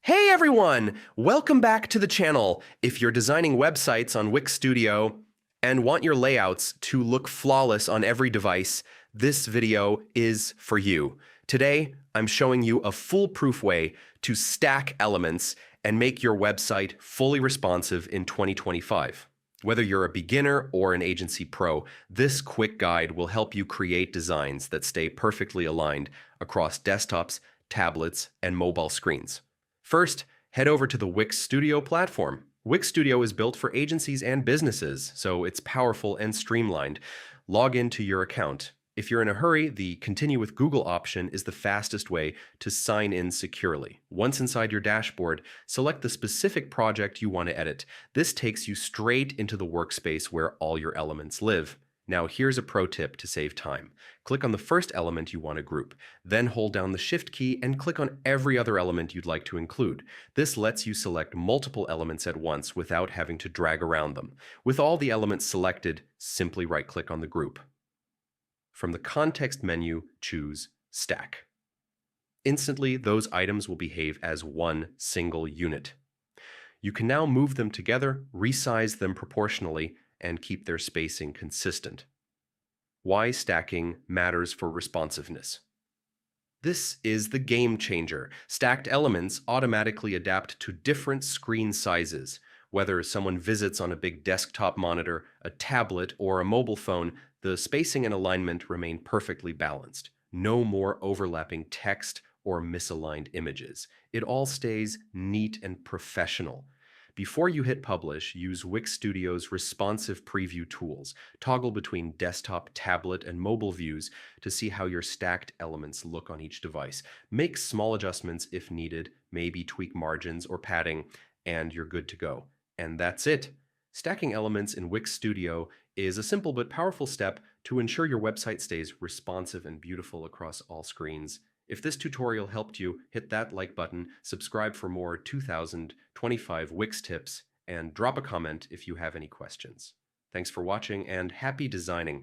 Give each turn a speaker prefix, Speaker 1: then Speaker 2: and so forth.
Speaker 1: Hey everyone! Welcome back to the channel. If you're designing websites on Wix Studio and want your layouts to look flawless on every device, this video is for you. Today, I'm showing you a foolproof way to stack elements and make your website fully responsive in 2025. Whether you're a beginner or an agency pro, this quick guide will help you create designs that stay perfectly aligned across desktops, tablets, and mobile screens. First, head over to the Wix Studio platform. Wix Studio is built for agencies and businesses, so it's powerful and streamlined. Log into your account. If you're in a hurry, the Continue with Google option is the fastest way to sign in securely. Once inside your dashboard, select the specific project you want to edit. This takes you straight into the workspace where all your elements live. Now here's a pro tip to save time. Click on the first element you want to group, then hold down the Shift key and click on every other element you'd like to include. This lets you select multiple elements at once without having to drag around them. With all the elements selected, simply right-click on the group. From the context menu, choose Stack. Instantly, those items will behave as one single unit. You can now move them together, resize them proportionally, and keep their spacing consistent. Why stacking matters for responsiveness. This is the game changer. Stacked elements automatically adapt to different screen sizes. Whether someone visits on a big desktop monitor, a tablet, or a mobile phone, the spacing and alignment remain perfectly balanced. No more overlapping text or misaligned images. It all stays neat and professional. Before you hit publish, use Wix Studio's responsive preview tools. Toggle between desktop, tablet, and mobile views to see how your stacked elements look on each device. Make small adjustments if needed, maybe tweak margins or padding, and you're good to go. And that's it. Stacking elements in Wix Studio is a simple but powerful step to ensure your website stays responsive and beautiful across all screens. If this tutorial helped you, hit that like button, subscribe for more 2025 Wix tips, and drop a comment if you have any questions. Thanks for watching and happy designing.